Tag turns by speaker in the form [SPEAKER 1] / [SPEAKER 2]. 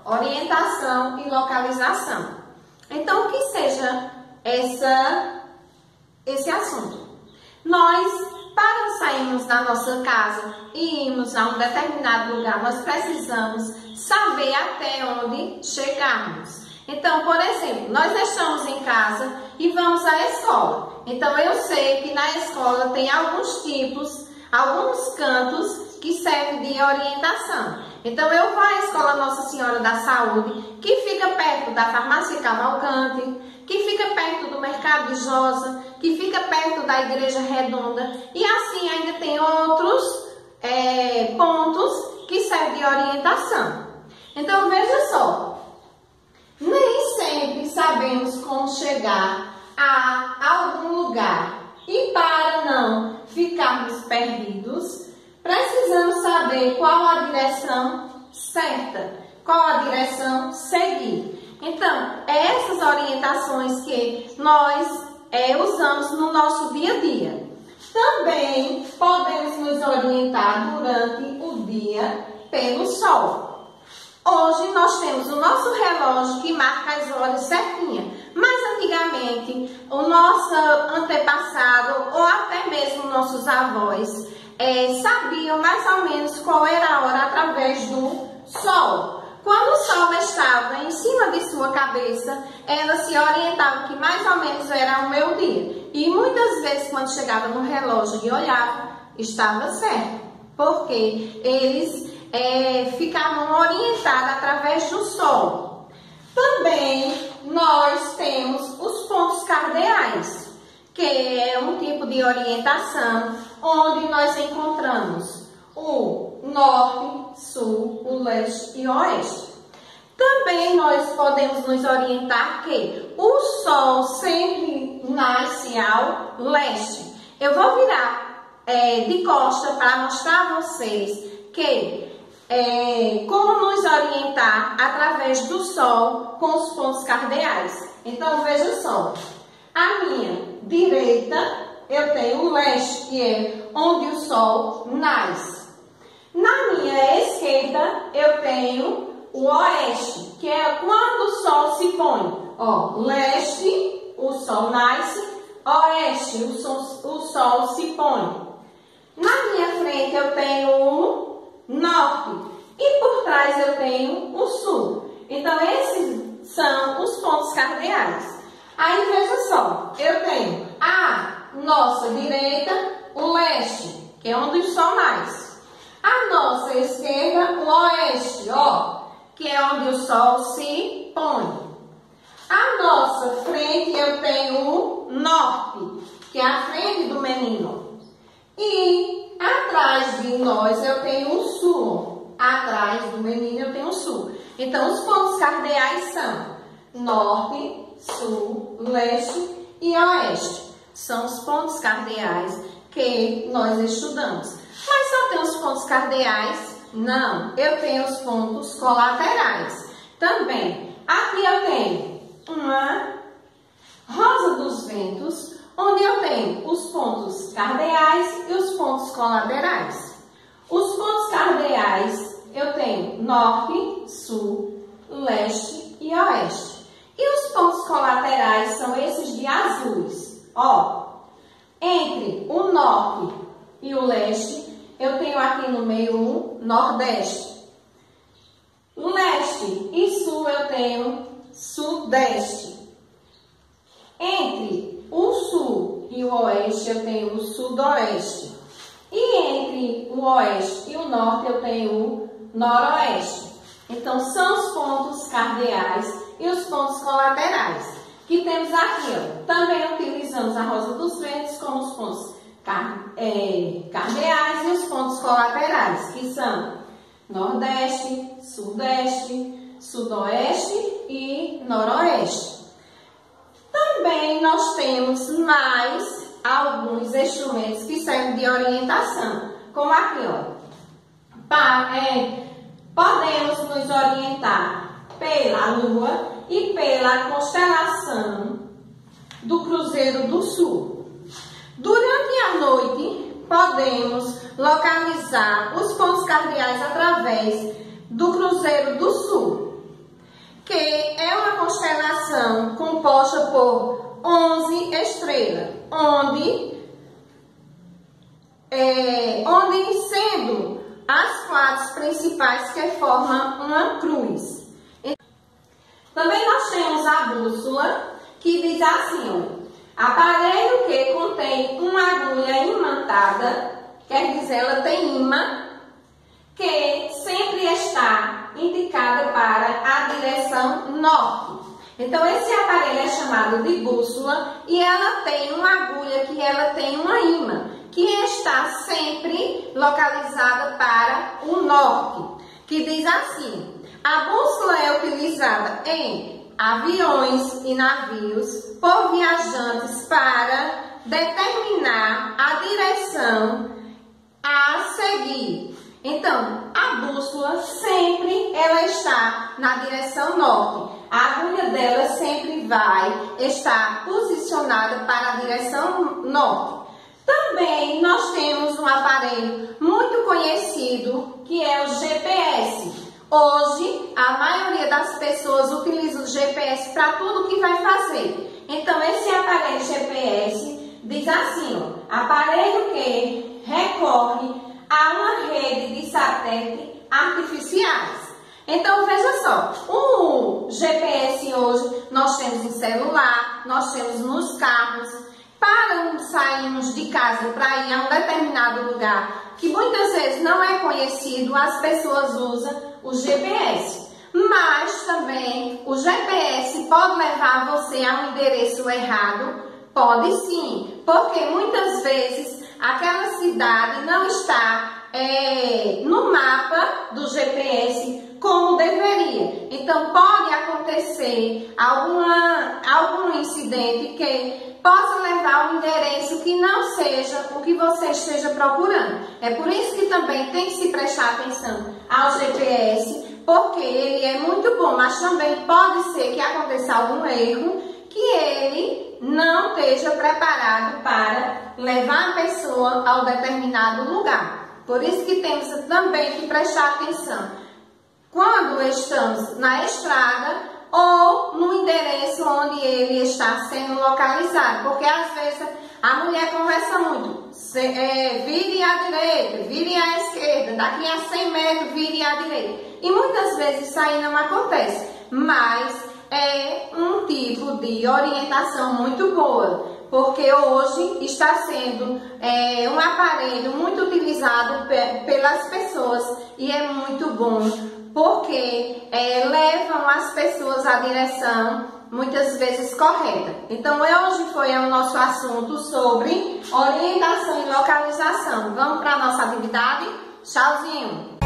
[SPEAKER 1] orientação e localização. Então, o que seja esse assunto? Nós, para sairmos da nossa casa e irmos a um determinado lugar, nós precisamos saber até onde chegarmos. Então, por exemplo, nós estamos em casa e vamos à escola. Então, eu sei que na escola tem alguns cantos que servem de orientação. Então, eu vou à Escola Nossa Senhora da Saúde, que fica perto da Farmácia Cavalcante, que fica perto do Mercado de Josa, que fica perto da Igreja Redonda, e assim ainda tem outros pontos que servem de orientação. Então, veja só, nem sempre sabemos como chegar a algum lugar, e para não ficarmos perdidos, precisamos saber qual a direção certa, qual a direção seguir. Então, essas orientações que nós usamos no nosso dia a dia. Também podemos nos orientar durante o dia pelo sol. Hoje nós temos o nosso relógio que marca as horas certinha, mas antigamente o nosso antepassado ou até mesmo nossos avós sabiam mais ou menos qual era a hora através do sol. Quando o sol estava em cima de sua cabeça, ela se orientava que mais ou menos era o meio-dia. E muitas vezes, quando chegava no relógio e olhava, estava certo, porque eles ficavam orientados através do sol. Também nós temos os pontos cardeais, que é um tipo de orientação onde nós encontramos o norte, sul, o leste e o oeste. Também nós podemos nos orientar que o sol sempre nasce ao leste. Eu vou virar de costa para mostrar a vocês que como nos orientar através do sol com os pontos cardeais. Então, veja só, a minha direita eu tenho o leste, que é onde o sol nasce. Na minha esquerda eu tenho o oeste, que é quando o sol se põe. Ó, leste, o sol nasce, oeste, o sol se põe. Na minha frente eu tenho o norte e por trás eu tenho o sul. Então, esses são os pontos cardeais. Aí, veja só, eu tenho a nossa direita, o leste, que é onde o sol nasce. A nossa esquerda, o oeste, ó, que é onde o sol se põe. A nossa frente, eu tenho o norte, que é a frente do menino. E atrás de nós, eu tenho o sul. Atrás do menino, eu tenho o sul. Então, os pontos cardeais são norte, sul, leste e oeste. São os pontos cardeais que nós estudamos. Mas só tem os pontos cardeais? Não, eu tenho os pontos colaterais também. Aqui eu tenho uma rosa dos ventos, onde eu tenho os pontos cardeais e os pontos colaterais. Os pontos cardeais eu tenho norte, sul, leste e oeste. E os pontos colaterais são esses de azuis. Ó, entre o norte e o leste, eu tenho aqui no meio o nordeste. Leste e sul eu tenho sudeste. Entre o sul e o oeste eu tenho o sudoeste. E entre o oeste e o norte eu tenho o noroeste. Então, são os pontos cardeais e os pontos colaterais. Que temos aqui, ó. Também utilizamos a rosa dos ventos como os pontos cardeais e os pontos colaterais, que são nordeste, sudeste, sudoeste e noroeste. Também nós temos mais alguns instrumentos que servem de orientação, como aqui, ó. Podemos nos orientar pela lua e pela constelação do Cruzeiro do Sul. Durante a noite, podemos localizar os pontos cardeais através do Cruzeiro do Sul. que é uma constelação composta por 11 estrelas, onde sendo as 4 principais que formam uma cruz. Também nós temos a bússola, que diz assim, aparelho que contém uma agulha imantada, quer dizer, ela tem imã, que sempre está indicada para a direção norte. Então, esse aparelho é chamado de bússola e ela tem uma agulha que ela tem uma imã, que está sempre localizada para o norte, que diz assim, a bússola é utilizada em aviões e navios por viajantes para determinar a direção a seguir. Então, a bússola sempre ela está na direção norte. A agulha dela sempre vai estar posicionada para a direção norte. Também nós temos um aparelho muito conhecido que é o GPS. Hoje, a maioria das pessoas utiliza o GPS para tudo que vai fazer. Então, esse aparelho GPS diz assim, aparelho que recorre a uma rede de satélites artificiais. Então, veja só, o GPS hoje nós temos em celular, nós temos nos carros. Para sairmos de casa para ir a um determinado lugar que muitas vezes não é conhecido, as pessoas usam o GPS. Mas também o GPS pode levar você a um endereço errado? Pode sim, porque muitas vezes aquela cidade não está no mapa do GPS como deveria. Então pode acontecer algum incidente que possa levar a um endereço que não seja o que você esteja procurando. É por isso que também tem que se prestar atenção ao GPS, porque ele é muito bom, mas também pode ser que aconteça algum erro que ele não esteja preparado para levar a pessoa a um determinado lugar. Por isso que temos também que prestar atenção quando estamos na estrada ou no endereço onde ele está sendo localizado, porque às vezes a mulher conversa muito, vire à direita, vire à esquerda, daqui a 100 metros vire à direita, e muitas vezes isso aí não acontece, mas é um tipo de orientação muito boa, porque hoje está sendo um aparelho muito utilizado pelas pessoas e é muito bom, porque levam as pessoas à direção muitas vezes correta. Então, hoje foi o nosso assunto sobre orientação e localização. Vamos para a nossa atividade? Tchauzinho!